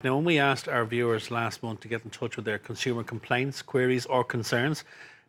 Now, when we asked our viewers last month to get in touch with their consumer complaints, queries or concerns,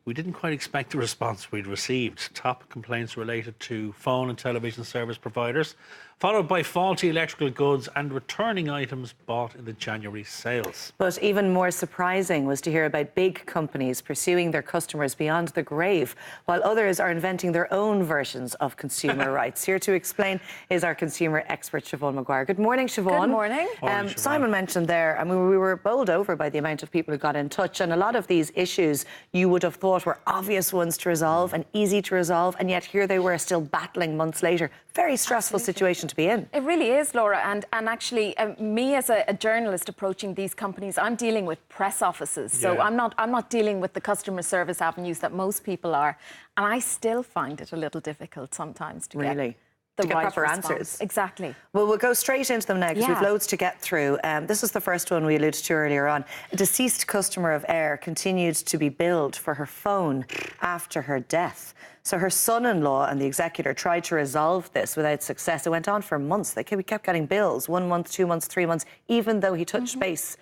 we didn't quite expect the response we'd received. Top complaints related to phone and television service providers, followed by faulty electrical goods and returning items bought in the January sales. But even more surprising was to hear about big companies pursuing their customers beyond the grave, while others are inventing their own versions of consumer rights. Here to explain is our consumer expert, Siobhan Maguire. Good morning, Siobhan. Good morning. Morning, Siobhan. Simon mentioned there, I mean, we were bowled over by the amount of people who got in touch, and a lot of these issues you would have thought were obvious ones to resolve and easy to resolve, and yet here they were still battling months later. Very stressful situation to be in. It really is, Laura, and actually me as a journalist approaching these companies, I'm dealing with press offices, so I'm not dealing with the customer service avenues that most people are, and I still find it a little difficult sometimes to get the right proper response. answers. Exactly. Well, we'll go straight into them now because we've loads to get through. This is the first one we alluded to earlier on. A deceased customer of Air continued to be billed for her phone after her death. So her son-in-law and the executor tried to resolve this without success. It went on for months. We kept getting bills, 1 month, 2 months, 3 months, even though he touched base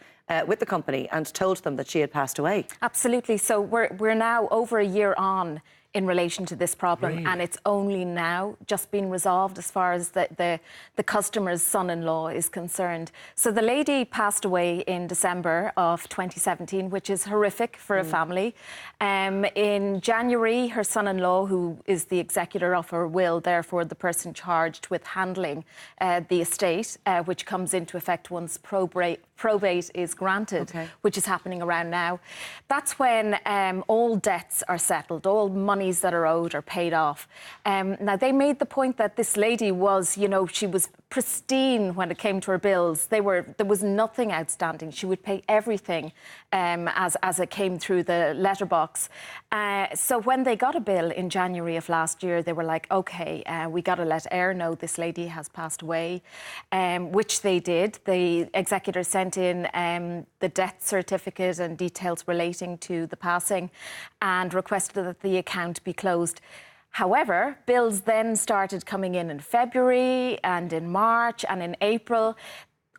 with the company and told them that she had passed away. Absolutely. So we're now over a year on in relation to this problem, and it's only now just been resolved as far as the customer's son-in-law is concerned. So the lady passed away in December of 2017, which is horrific for a family. In January, her son-in-law, who is the executor of her will, therefore the person charged with handling the estate, which comes into effect once probate is granted, which is happening around now. That's when all debts are settled, all monies that are owed are paid off. Now, they made the point that this lady was, you know, she was pristine when it came to her bills. There was nothing outstanding. She would pay everything as it came through the letterbox. So when they got a bill in January of last year, they were like, OK, we got to let Air know this lady has passed away, which they did. The executor sent in the death certificate and details relating to the passing and requested that the account be closed. However, bills then started coming in February and in March and in April.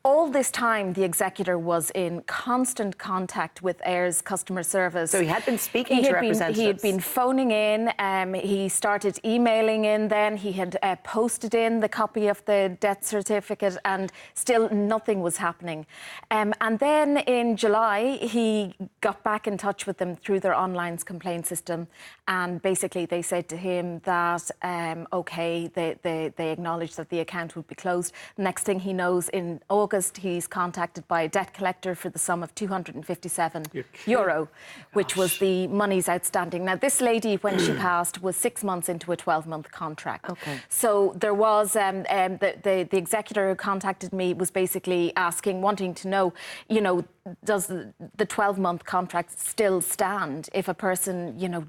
All this time, the executor was in constant contact with Air's customer service. So he had been speaking to representatives. He had been phoning in. He started emailing in then. He had posted in the copy of the death certificate, and still nothing was happening. And then in July, he got back in touch with them through their online complaint system. And basically, they said to him that, OK, they acknowledged that the account would be closed. Next thing he knows, in August, he's contacted by a debt collector for the sum of €257, which was the monies outstanding. Now, this lady, when she passed, was 6 months into a 12-month contract. So there was the executor who contacted me was basically wanting to know, you know, does the 12-month contract still stand if a person, you know,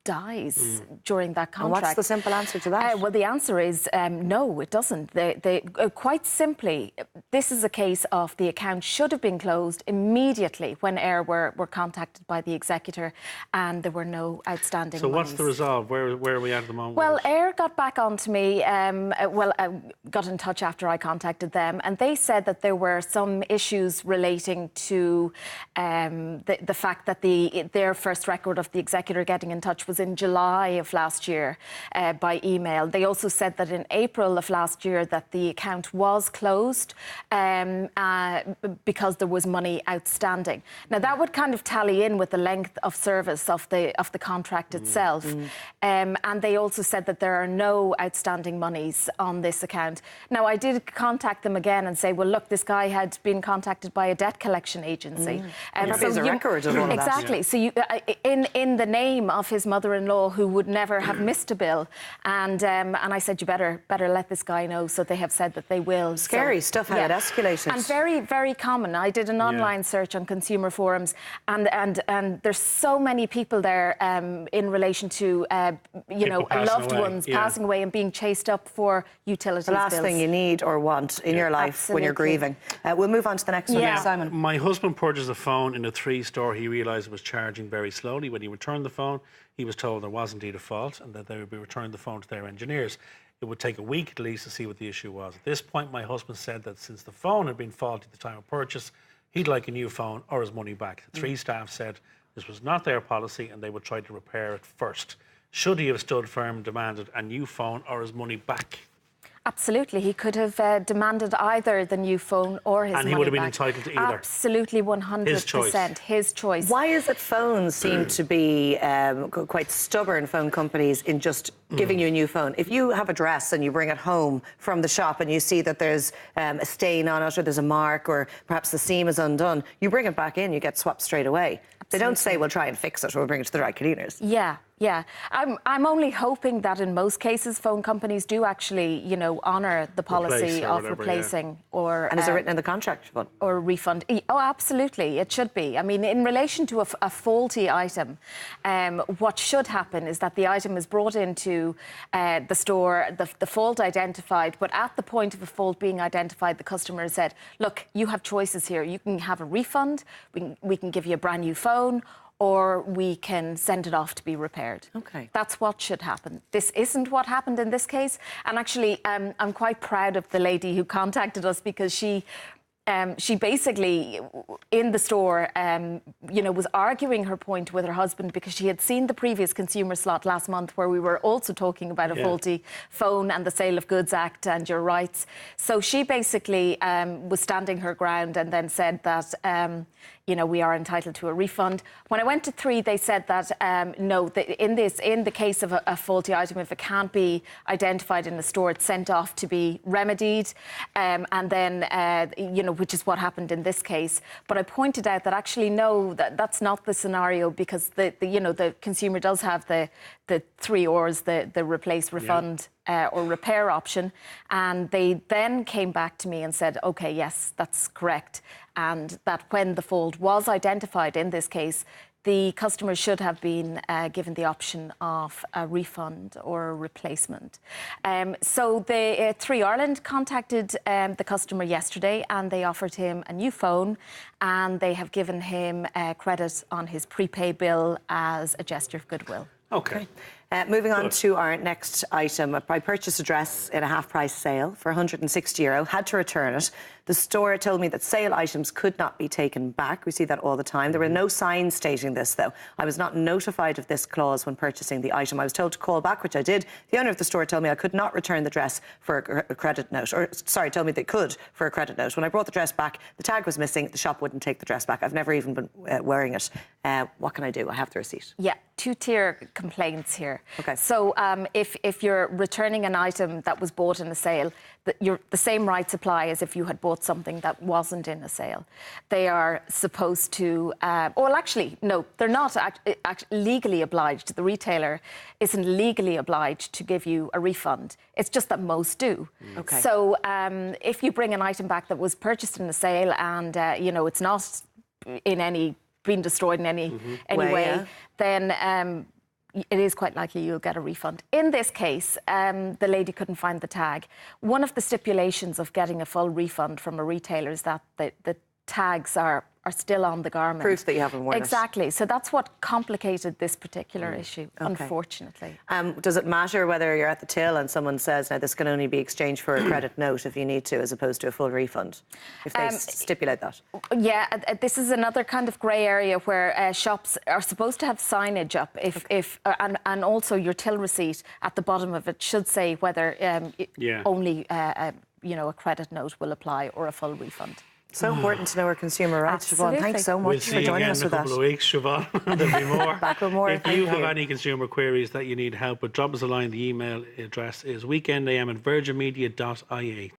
dies during that contract? And what's the simple answer to that? Well, the answer is no, it doesn't. Quite simply, this is a case of the account should have been closed immediately when Air were contacted by the executor and there were no outstanding So monies. what's the resolve? Where are we at the moment? Well, Air got back onto me, got in touch after I contacted them, and they said that there were some issues relating to the fact that their first record of the executor getting in touch was in July of last year by email. They also said that in April of last year that the account was closed because there was money outstanding. Now, that would kind of tally in with the length of service of the contract itself. And they also said that there are no outstanding monies on this account. Now, I did contact them again and say, well, look, this guy had been contacted by a debt collection agency. So there's a record of all of that. Exactly. So you, in the name of his mother-in-law, who would never have missed a bill, and I said, you better let this guy know. So they have said that they will. Scary stuff, how it escalated. And very, very common. I did an online search on consumer forums, and there's so many people there in relation to you know, loved ones passing away and being chased up for utilities bills. The last thing you need or want in your life when you're grieving. We'll move on to the next one now, Simon. My husband purchased a phone in a 3 store. He realised it was charging very slowly. When he returned the phone, he was told there was indeed a fault and that they would be returning the phone to their engineers. It would take a week at least to see what the issue was. At this point, my husband said that since the phone had been faulty at the time of purchase, he'd like a new phone or his money back. The 3 staff said this was not their policy and they would try to repair it first. Should he have stood firm and demanded a new phone or his money back? Absolutely. He could have demanded either the new phone or his money back. And he would have been entitled to either? Absolutely, 100%. His choice. His choice. Why is it phones seem to be quite stubborn, phone companies, in just giving you a new phone? If you have a dress and you bring it home from the shop and you see that there's a stain on it or there's a mark or perhaps the seam is undone, you bring it back in, you get swapped straight away. They don't say, we'll try and fix it or we'll bring it to the dry cleaners. Yeah. I'm only hoping that in most cases phone companies do actually, honour the policy of replacing or... And is it written in the contract, Siobhan? Or refund. Oh, absolutely, it should be. I mean, in relation to a faulty item, what should happen is that the item is brought into the store, the fault identified, but at the point of a fault being identified, the customer said, look, you have choices here. You can have a refund, we can give you a brand new phone, or we can send it off to be repaired. OK. That's what should happen. This isn't what happened in this case. And actually, I'm quite proud of the lady who contacted us because she basically, in the store, was arguing her point with her husband because she had seen the previous consumer slot last month where we were also talking about a faulty phone and the Sale of Goods Act and your rights. So she basically was standing her ground and then said that, we are entitled to a refund. When I went to 3, they said that, no, in the case of a faulty item, if it can't be identified in the store, it's sent off to be remedied. And then, which is what happened in this case. But I pointed out that actually, no, that's not the scenario because the consumer does have the 3 R's, the replace, refund, or repair option. And they then came back to me and said, OK, yes, that's correct. And that when the fault was identified in this case, the customer should have been given the option of a refund or a replacement. So the 3 Ireland contacted the customer yesterday and they offered him a new phone and they have given him credit on his prepaid bill as a gesture of goodwill. OK. Moving on to our next item. I purchased a dress in a half-price sale for €160, had to return it. The store told me that sale items could not be taken back. We see that all the time. There were no signs stating this, though. I was not notified of this clause when purchasing the item. I was told to call back, which I did. The owner of the store told me I could not return the dress for a credit note. Or, sorry, told me they could for a credit note. When I brought the dress back, the tag was missing. The shop wouldn't take the dress back. I've never even been wearing it. What can I do? I have the receipt. Yeah, 2-tier complaints here. Okay. So if you're returning an item that was bought in a sale, the same rights apply as if you had bought something that wasn't in a sale. They are supposed to... well, actually, no, they're not legally obliged. The retailer isn't legally obliged to give you a refund. It's just that most do. Okay. So if you bring an item back that was purchased in a sale and, it's not been destroyed in any way, then... it is quite likely you'll get a refund. In this case, the lady couldn't find the tag. One of the stipulations of getting a full refund from a retailer is that the tags are still on the garment. Proof that you haven't worn it. Exactly. So that's what complicated this particular issue, unfortunately. Does it matter whether you're at the till and someone says, now, this can only be exchanged for a credit note if you need to, as opposed to a full refund, if they stipulate that? Yeah, this is another kind of grey area where shops are supposed to have signage up and also your till receipt at the bottom of it should say whether only a credit note will apply or a full refund. So important to know our consumer rights, Siobhan. Thanks so much for joining us with that. We'll see you again in a couple of weeks, Siobhan. There'll be more. Back with more. If you have any consumer queries that you need help with, drop us a line. The email address is weekendam@virginmedia.ie.